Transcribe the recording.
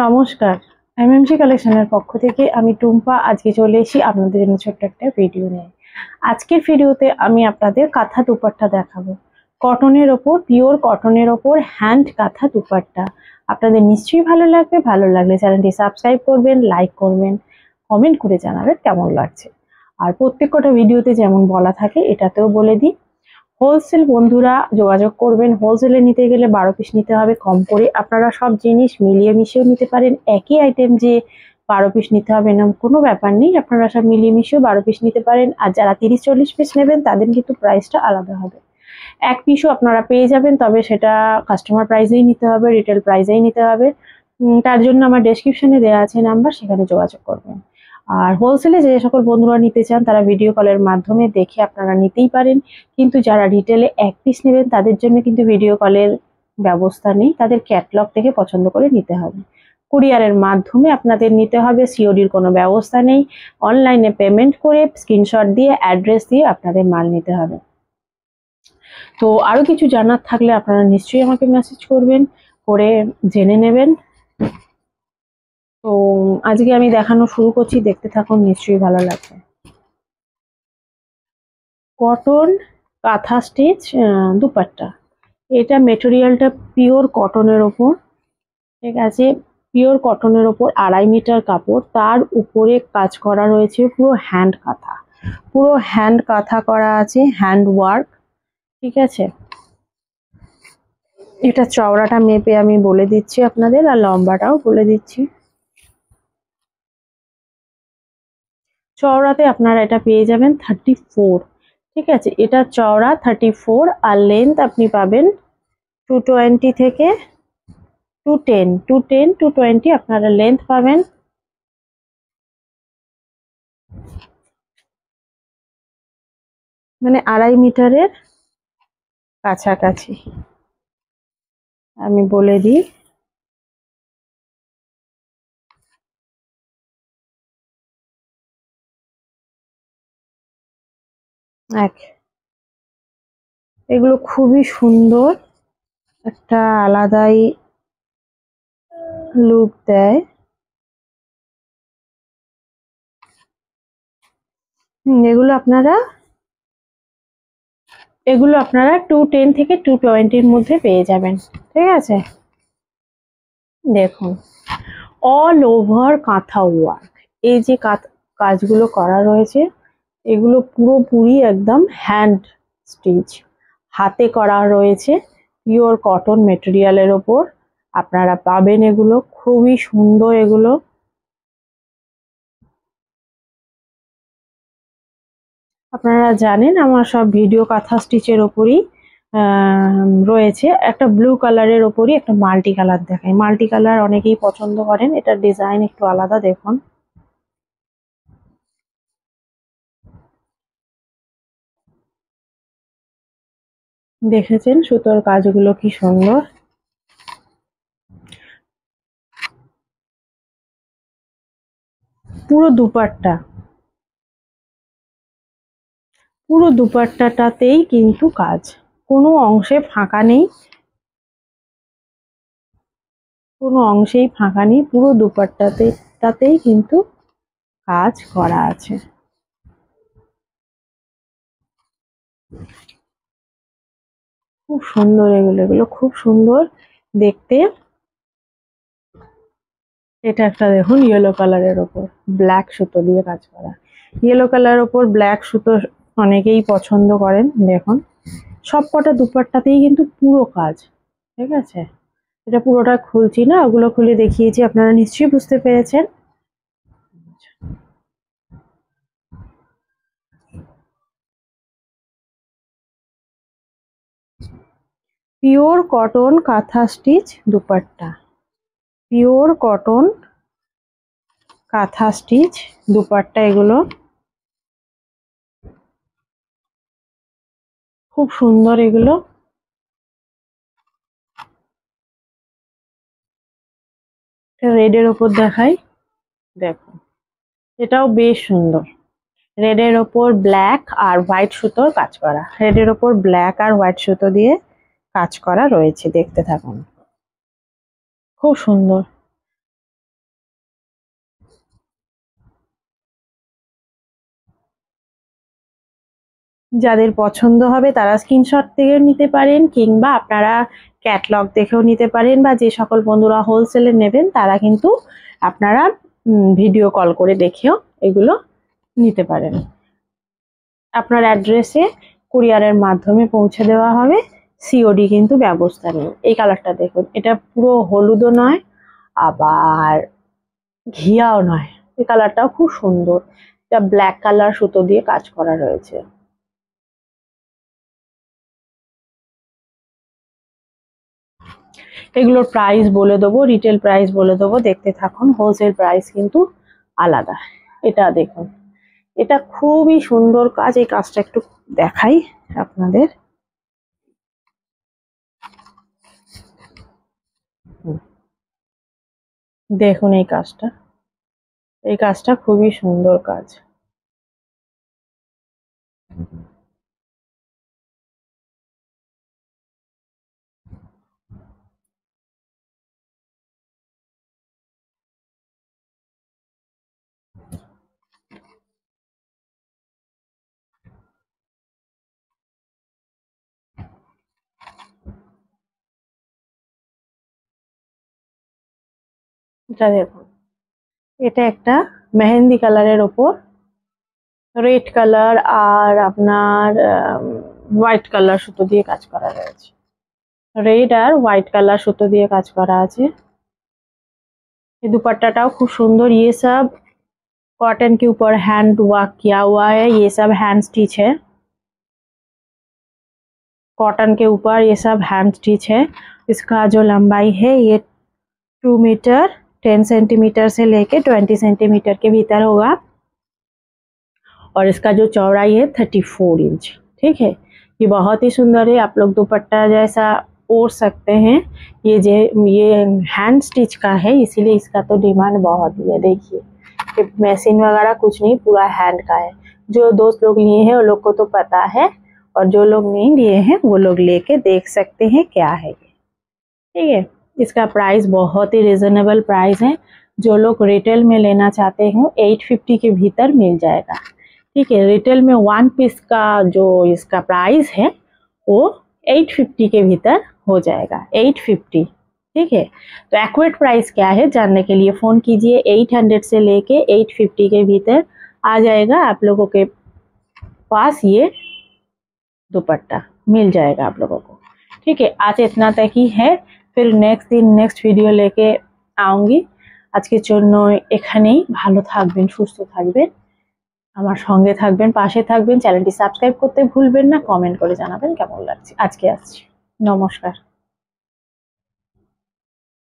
নমস্কার, এমএমসি কালেকশনের পক্ষ থেকে আমি টুম্পা আজকে চলে এসেছি আপনাদের জন্য ছোট্ট একটা ভিডিও নিয়ে। আজকের ভিডিওতে আমি আপনাদের কাঁথা দুপাট্টা দেখাবো। কটনের ওপর, পিওর কটনের ওপর হ্যান্ড কাঁথা দুপাট্টা। আপনাদের নিশ্চয়ই ভালো লাগবে। ভালো লাগলে চ্যানেলটি সাবস্ক্রাইব করবেন, লাইক করবেন, কমেন্ট করে জানাবেন কেমন লাগছে। আর প্রত্যেকটা ভিডিওতে যেমন বলা থাকে এটাতেও বলে দিই, হোলসেল বন্ধুরা যোগাযোগ করবেন। হোলসেলে নিতে গেলে 12 পিস নিতে হবে কম করে। আপনারা সব জিনিস মিলিয়ে মিশিয়েও নিতে পারেন। একই আইটেম যে 12 পিস নিতে হবে এরকম কোনো ব্যাপার নেই, আপনারা সব মিলিয়ে মিশিয়েও 12 পিস নিতে পারেন। আর যারা 30-40 পিস নেবেন তাদের কিন্তু প্রাইসটা আলাদা হবে। এক পিসও আপনারা পেয়ে যাবেন, তবে সেটা কাস্টমার প্রাইসেই নিতে হবে, রিটেল প্রাইসেই নিতে হবে। তার জন্য আমার ডেসক্রিপশনে দেওয়া আছে নাম্বার, সেখানে যোগাযোগ করবেন। আর হোলসেলে যে সকল বন্ধুরা নিতে চান তারা ভিডিও কলের মাধ্যমে দেখে আপনারা নিতেই পারেন, কিন্তু যারা রিটেলে এক পিস নেবেন তাদের জন্য কিন্তু ভিডিও কলের ব্যবস্থা নেই, তাদের ক্যাটলগ থেকে পছন্দ করে নিতে হবে। কুরিয়ারের মাধ্যমে আপনাদের নিতে হবে, সিওডির কোনো ব্যবস্থা নেই। অনলাইনে পেমেন্ট করে স্ক্রিনশট দিয়ে অ্যাড্রেস দিয়ে আপনাদের মাল নিতে হবে। তো আরো কিছু জানার থাকলে আপনারা নিশ্চয়ই আমাকে মেসেজ করবেন, করে জেনে নেবেন। তো আজকে আমি দেখানো শুরু করছি, দেখতে থাকুন, নিশ্চয়ই ভালো লাগবে। কটন কাঁথা স্টিচ দুপাট্টা। এটা মেটেরিয়ালটা পিওর কটনের ওপর, ঠিক আছে। পিওর কটনের ওপর 2.5 মিটার কাপড়, তার উপরে কাজ করা রয়েছে পুরো হ্যান্ড কাঁথা। পুরো হ্যান্ড কাঁথা করা আছে, হ্যান্ড ওয়ার্ক, ঠিক আছে। এটা চওড়াটা মেপে আমি বলে দিচ্ছি আপনাদের, আর লম্বাটাও বলে দিচ্ছি। চওড়াতে আপনারা এটা পেয়ে যাবেন 34, ঠিক আছে। এটা চওড়া 34 আর লেন্থ আপনি পাবেন 220 থেকে 210 আপনারা লেন্থ পাবেন। মানে 2.5 মিটারের কাছাকাছি আমি বলে দিই। এগুলো খুবই সুন্দর, একটা আলাদাই লুক দেয়। এগুলো আপনারা 210 থেকে 220-র মধ্যে পেয়ে যাবেন, ঠিক আছে। দেখুন, অল ওভার কাঁথা ওয়ার্ক। এই যে কাজগুলো করা রয়েছে এগুলো পুরোপুরি একদম হ্যান্ড স্টিচ, হাতে করা রয়েছে, পিওর কটন মেটেরিয়ালের ওপর আপনারা পাবেন। এগুলো খুবই সুন্দর। এগুলো আপনারা জানেন আমার সব ভিডিও কাঁথা স্টিচের ওপরই রয়েছে। একটা ব্লু কালারের ওপরই একটা মাল্টি কালার দেখায়। মাল্টি কালার অনেকেই পছন্দ করেন, এটার ডিজাইন একটু আলাদা। দেখুন, দেখেছেন সুতোর কাজগুলো কি সুন্দর। পুরো দুপাট্টাটাতেই কিন্তু কাজ, কোনো অংশে ফাঁকা নেই, কোনো অংশেই ফাঁকা নেই। পুরো দুপাট্টাতেই কিন্তু কাজ করা আছে। খুব সুন্দর এগুলো খুব সুন্দর দেখতে। এটা একটা দেখুন, ইয়েলো কালারের ওপর ব্ল্যাক সুতো দিয়ে কাজ করা। ইয়েলো কালারের ওপর ব্ল্যাক সুতো অনেকেই পছন্দ করেন। দেখুন, সব কটা দুপাট্টাতেই কিন্তু পুরো কাজ, ঠিক আছে। এটা পুরোটা খুলছি না, ওগুলো খুলে দেখিয়েছি, আপনারা নিশ্চয়ই বুঝতে পেরেছেন। পিওর কটন কাঁথা স্টিচ দুপাট্টা, পিওর কটন কাঁথা স্টিচ দুপাট্টা। এগুলো খুব সুন্দর। এগুলো রেডের ওপর দেখাই, দেখো, এটাও বেশ সুন্দর। রেডের ওপর ব্ল্যাক আর হোয়াইট সুতোর কাজ করা, রেডের ওপর ব্ল্যাক আর হোয়াইট সুতো দিয়ে কাজ করা রয়েছে, দেখতে থাকুন, খুব সুন্দর। যাদের পছন্দ হবে তারা স্ক্রিনশট থেকে নিতে পারেন, কিংবা আপনারা ক্যাটলগ দেখেও নিতে পারেন, বা যে সকল বন্ধুরা হোলসেলে নেবেন তারা কিন্তু আপনারা ভিডিও কল করে দেখেও এগুলো নিতে পারেন। আপনার অ্যাড্রেসে কুরিয়ারের মাধ্যমে পৌঁছে দেওয়া হবে, সিওডি কিন্তু ব্যবস্থা নেই। এই কালারটা দেখুন, এটা পুরো হলুদও নয় আবার ঘিয়াও নয়, এই কালারটাও খুব সুন্দর। এটা ব্ল্যাক কালার সুতো দিয়ে কাজ করা রয়েছে। এগুলোর প্রাইস বলে দেবো, রিটেল প্রাইস বলে দেবো, দেখতে থাকুন। হোলসেল প্রাইস কিন্তু আলাদা। এটা দেখুন, এটা খুবই সুন্দর কাজ। এই কাজটা একটু দেখাই আপনাদের। দেখুন এই কাজটা, এই কাজটা খুবই সুন্দর কাজ। এটা দেখুন, এটা একটা মেহেন্দি কালারের ওপর রেড কালার আর আপনার হোয়াইট কালার সুতো দিয়ে কাজ করা রয়েছে। रेड और व्हाइट कलर सूतो दिए काज करा আছে। ये दुपट्टाटाও खूब सुंदर। ये सब कॉटन के ऊपर हैंड वर्क किया हुआ है, ये सब हैंड स्टिच है। कॉटन के ऊपर ये सब हैंड स्टिच है। इसका जो लंबाई है ये 2 मीटर 10 सेंटीमीटर से लेके 20 सेंटीमीटर के भीतर होगा, और इसका जो चौड़ाई है 34 इंच। ठीक है, ये बहुत ही सुंदर है। आप लोग दुपट्टा जैसा ओढ़ सकते हैं। ये हैंड स्टिच का है, इसीलिए इसका तो डिमांड बहुत ही है। देखिए, ये मशीन वगैरह कुछ नहीं, पूरा हैंड का है। जो दोस्त लोग लिए हैं वो लोग को तो पता है, और जो लोग नहीं लिए हैं वो लोग लेके देख सकते हैं क्या है ये। ठीक है, इसका प्राइस बहुत ही रिजनेबल प्राइस है। जो लोग रिटेल में लेना चाहते हैं 850 के भीतर मिल जाएगा। ठीक है, रिटेल में 1 पीस का जो इसका प्राइस है वो 850 के भीतर हो जाएगा, 850। ठीक है, तो एक्यूरेट प्राइस क्या है जानने के लिए फ़ोन कीजिए। 800 से लेके 850 के भीतर आ जाएगा आप लोगों के पास, ये दुपट्टा मिल जाएगा आप लोगों को। ठीक है, आज इतना तक ही है, फिर नेक्स्ट दिन नेक्स्ट वीडियो लेके आऊँगी। আজকের জন্য এখানেই। ভালো থাকবেন, সুস্থ থাকবেন, আমার সঙ্গে থাকবেন, পাশে থাকবেন। চ্যানেলটি সাবস্ক্রাইব করতে ভুলবেন না, কমেন্ট করে জানাবেন কেমন লাগছে। আজকে আসছি, নমস্কার।